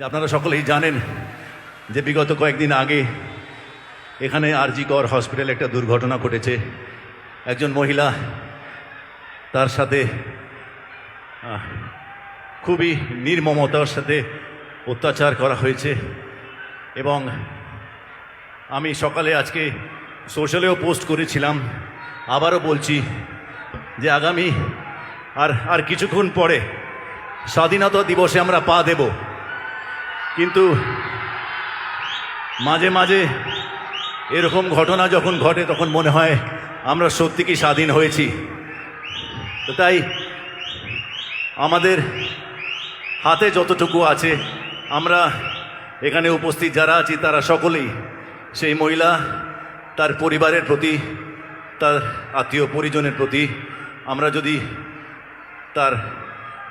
আপনারা সকলেই জানেন যে বিগত কয়েকদিন আগে এখানে আরজি কর হসপিটালে একটা দুর্ঘটনা ঘটেছে। একজন মহিলা, তার সাথে খুবই নির্মমতার সাথে অত্যাচার করা হয়েছে। এবং আমি সকালে আজকে সোশ্যালেও পোস্ট করেছিলাম, আবারও বলছি যে আগামী আর কিছুক্ষণ পরে স্বাধীনতা দিবসে আমরা পা দেব, কিন্তু মাঝে মাঝে এরকম ঘটনা যখন ঘটে তখন মনে হয় আমরা সত্যি কি স্বাধীন হয়েছি। তো তাই আমাদের হাতে যতটুকু আছে, আমরা এখানে উপস্থিত যারা আছি তারা সকলেই সেই মহিলা, তার পরিবারের প্রতি, তার আত্মীয় পরিজনের প্রতি আমরা যদি তার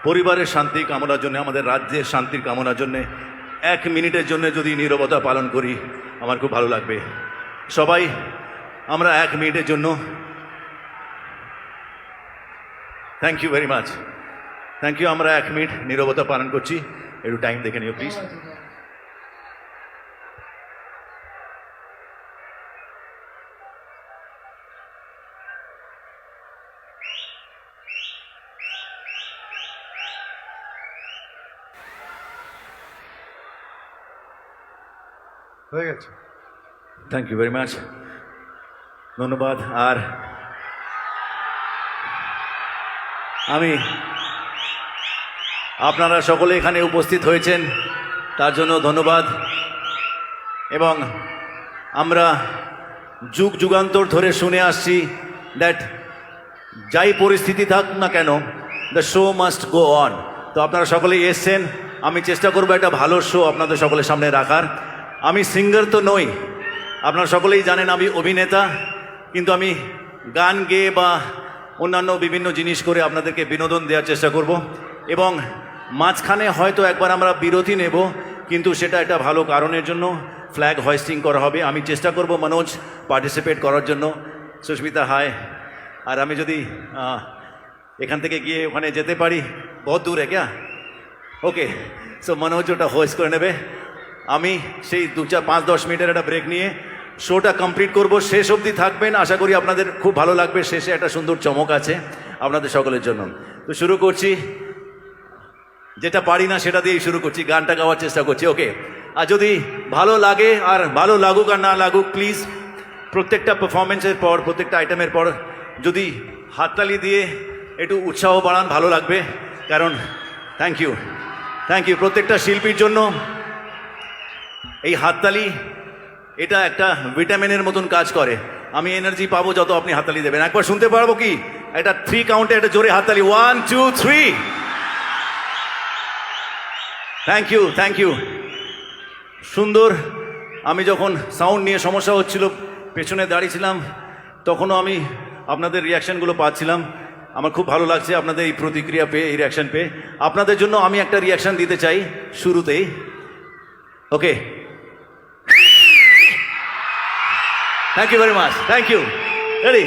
পরিবারের শান্তি কামনার জন্য, আমাদের রাজ্যের শান্তির কামনার জন্যে 1 মিনিটের জন্য যদি নীরবতা পালন করি, আমার খুব ভালো লাগবে। সবাই আমরা 1 মিনিটের জন্য, thank you very much, thank you, আমরা 1 মিনিট নীরবতা পালন করছি। একটু টাইম দেখে নিও প্লিজ। হয়ে গেছে, থ্যাংক ইউ ভেরি মাচ, ধন্যবাদ। আর আমি, আপনারা সকলে এখানে উপস্থিত হয়েছেন তার জন্য ধন্যবাদ। এবং আমরা যুগ যুগান্তর ধরে শুনে আসছি দ্যাট যাই পরিস্থিতি থাক না কেন, the show must go on. তো আপনারা সকলেই এসছেন, আমি চেষ্টা করবো একটা ভালো শো আপনাদের সকলের সামনে রাখার। আমি সিঙ্গার তো নই, আপনারা সকলেই জানেন আমি অভিনেতা, কিন্তু আমি গান গেয়ে বা অন্যান্য বিভিন্ন জিনিস করে আপনাদেরকে বিনোদন দেওয়ার চেষ্টা করব। এবং মাঝখানে হয়তো একবার আমরা বিরতি নেব, কিন্তু সেটা একটা ভালো কারণের জন্য, ফ্ল্যাগ হোয়েস্টিং করা হবে। আমি চেষ্টা করব মনোজ পার্টিসিপেট করার জন্য, সুস্মিতা হায়। আর আমি যদি এখান থেকে গিয়ে ওখানে যেতে পারি, বহুত দূর হ্যাঁ ক্যা, ওকে, সো মনোজ ওটা হোয়েস্ট করে নেবে। আমি সেই 2-4-5-10 মিনিটের একটা ব্রেক নিয়ে শোটা কমপ্লিট করব। শেষ অবধি থাকবেন, আশা করি আপনাদের খুব ভালো লাগবে। শেষে একটা সুন্দর চমক আছে আপনাদের সকলের জন্য। তো শুরু করছি, যেটা পারি না সেটা দিয়েই শুরু করছি, গানটা গাওয়ার চেষ্টা করছি, ওকে। আর যদি ভালো লাগে, আর ভালো লাগুক আর না লাগুক, প্লিজ প্রত্যেকটা পারফরমেন্সের পর, প্রত্যেকটা আইটেমের পর যদি হাততালি দিয়ে একটু উৎসাহ বাড়ান, ভালো লাগবে। কারণ থ্যাংক ইউ, থ্যাংক ইউ প্রত্যেকটা শিল্পীর জন্য। এই হাততালি এটা একটা ভিটামিনের মতন কাজ করে। আমি এনার্জি পাবো যত আপনি হাততালি দেবেন। একবার শুনতে পারবো কি? একটা 3 কাউন্টে একটা জোরে হাততালি, 1 2 3। থ্যাংক ইউ, থ্যাংক ইউ, সুন্দর। আমি যখন সাউন্ড নিয়ে সমস্যা হচ্ছিল, পেছনে দাঁড়িয়েছিলাম, তখনও আমি আপনাদের রিয়াকশানগুলো পাচ্ছিলাম। আমার খুব ভালো লাগছে আপনাদের এই প্রতিক্রিয়া পেয়ে, এই রিয়াকশান পেয়ে। আপনাদের জন্য আমি একটা রিয়াকশান দিতে চাই শুরুতেই, ওকে। Thank you very much. Thank you. Ready?